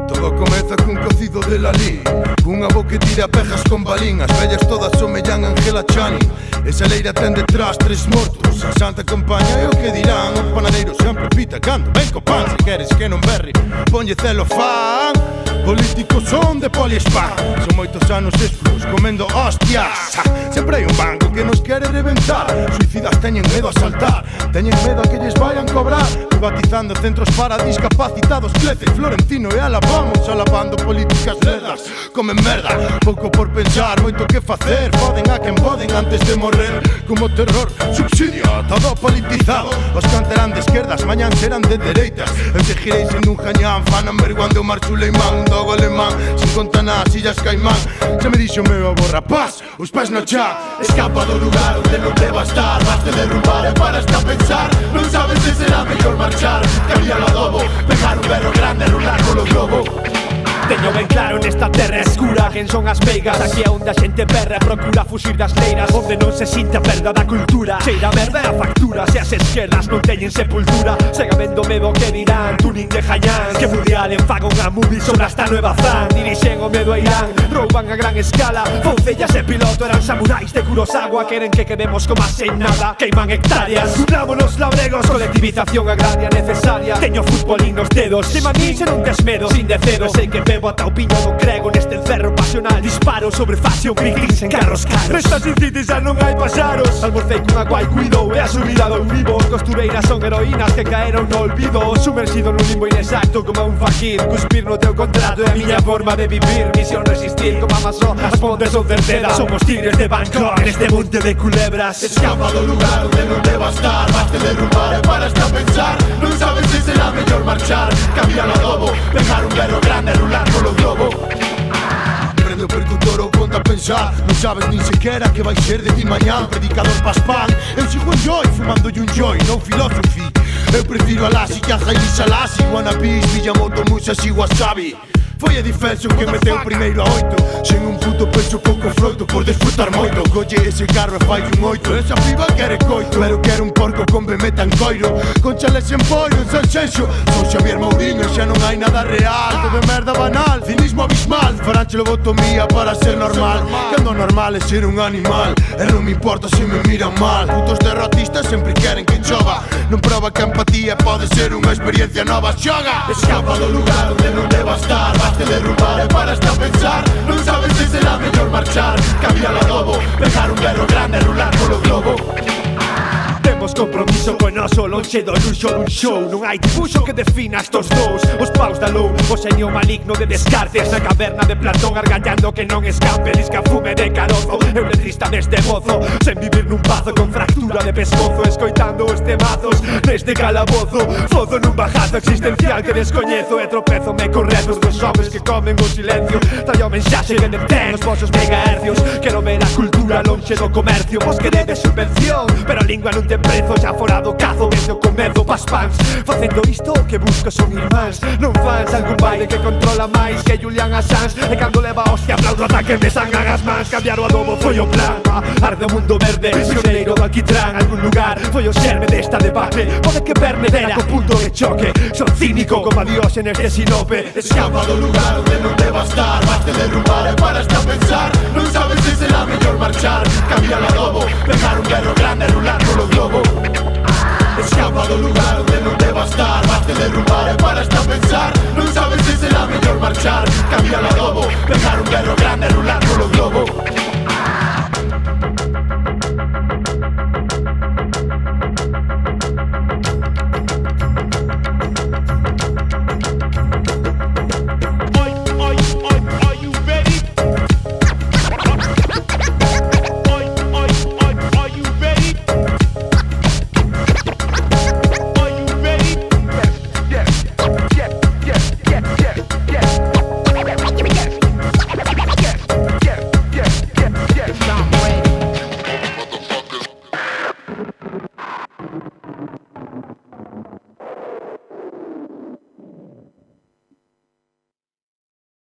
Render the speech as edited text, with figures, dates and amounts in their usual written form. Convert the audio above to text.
Todo comeza cun cocido de Lalí, unha bo que tira pejas con balín. As vellas todas somellan Angela Chani. Esa leira ten detrás 3 mortos. A Santa Compaña é o que dirán. O panadeiro sempre pita cando ven co pan. Se queres que non berre, ponlle celofán. Políticos son de poliespán. Son moitos anos esplos comendo hostias. Sempre hai un banco que nos quere reventar. Suicidas teñen medo a saltar, teñen medo a que lles vayan cobrar. Privatizando centros para discapacitados. Clece, Florentino e Alabamos alabando políticas lerdas. Comen merda, pouco por pensar, moito que facer. Poden a quen poden antes de morrer. Como terror, subsidio, todo politizado. Os que anterán de esquerdas, mañan serán de dereitas. Eu seguirei sendo un jañán, fan amerguando o Mar Suleimán. Un dogo alemán, sin conta nas Illas Caimán. Se me dixo meu avó rapaz, os pés no chan. Escapa do lugar onde non deba estar. Baste derrubar e para hasta pensar. Non sabes se será mellor marchar. Cambiar o adobo, pegar un berro grande e rular polo globo. Teño ben claro nesta terra escura quen son as meigas. Aquí é onde a xente perra procura fuxir das leiras, onde non se sinta a perda da cultura. Cheira a merda e a factura, se as esquerdas non teñen sepultura. Segue vendo medo que dirán, tuning de Hayans. Que Woody Allen faga unha movie sobre esta nueva Zan. Dirixen o medo a Irán, rouban a gran escala. Foncellas e piloto eran samuráis de Kurosawa. Queren que quedemos como sen nada, queiman hectáreas. Unámonos labregos, colectivización agraria necesaria. Teño fútbol nos dedos, se manín se non tes medo. Sin de cedo, sei que bebo ata o piño do crego neste encerro pasional. Disparo sobre fashion greetings en carros caros. Nestas cities xa non hai pasaros. Almorcei cunha guai cuido e a subida do vivo. Costureiras son heroínas que caeron no olvido. Sumersido nun limbo inexacto como un fakir. Cuspir no teu contrato é a miña forma de vivir. Misión resistir como Amazon, as pontes son certeras. Somos tigres de Bangkok neste monte de culebras. Escapa do lugar onde non deba estar. Baste derrubar e para hasta pensar. Non sabes se será mellor marchar. Cambiar o adobo, pegar un berro grande e rular polo globo. Prende o percutor ou ponte a pensar. Non sabes nin sequera que vai ser de ti mañán. Predicador paspán, eu sigo en joy, fumándolle un joy, non philosophy. Eu prefiro a Lassi que a Haile Selassie. Wannabes, Villamoto, Musashi, Wasabi. Foi a Defension que meteu primeiro a 8. Sen un puto pecho pouco froito por desfrutar moito. Colle ese carro e fai un 8. Esa piba quere coito, pero quere un porco con bemeta en coiro. Con chales en pollo, en Sanxenxo. Son Xavier Mourinho, xa non hai nada real. Todo merda banal, cinismo abismal. Faránche lobotomía para ser normal. Cando normal é ser un animal. E non me importa se me miran mal. Putos derrotistas sempre queren que chova. Non proba que a empatía pode ser unha experiencia nova. Xoga! Escapa do lugar onde non deba estar. Baste derrubar e para hasta pensar. Non sabes se será mellor marchar. Cambiar o adobo, pegar un berro grande e rular polo globo. Temos compromiso co noso lonxe do luxo dun show. Non hai dibuixo que defina estos dous. Os paus da lou, o xeño maligno de Descartes. Na caverna de Platón argallando que non escape. Lisca fume de carozo, eu letrista deste mozo. Sen vivir nun pazo con fractura de pescozo. Escoitando os temazos desde calabozo. Fozo nun bajazo existencial que descoñezo. E tropezome con rezos dos homes que comen o silencio. Traio o mensaxe que detén os vosos megahercios. Quero ver a cultura lonxe do comercio. Vos que debe subvención, pero a lingua non ten prezo, xa fora do cazo desde o comezo pas pans. Facendo isto o que busco son irmáns, non fans. Algún baile que controla máis que Julian Assange. E cando leva hostia aplaudo ata que me sangran as mans. Cambiar o adobo foi o plan, arde o mundo verde. Prisioneiro do alquitrán, algún lugar foi o xerme desta debate. Pode que vermedera co punto de choque. Son cínico como a Dióxenes de Sinope. Escapa do lugar onde non deba estar. Baste derrubar e para hasta pensar. Non sabes se será mellor marchar. Cambiar o adobo, pegar un berro grande e rular polo globo. Escapa do lugar onde non deba estar. Baste derrubar e para hasta pensar. Non sabes se será mellor marchar. Cambiar o adobo, pegar un berro grande e rular polo globo.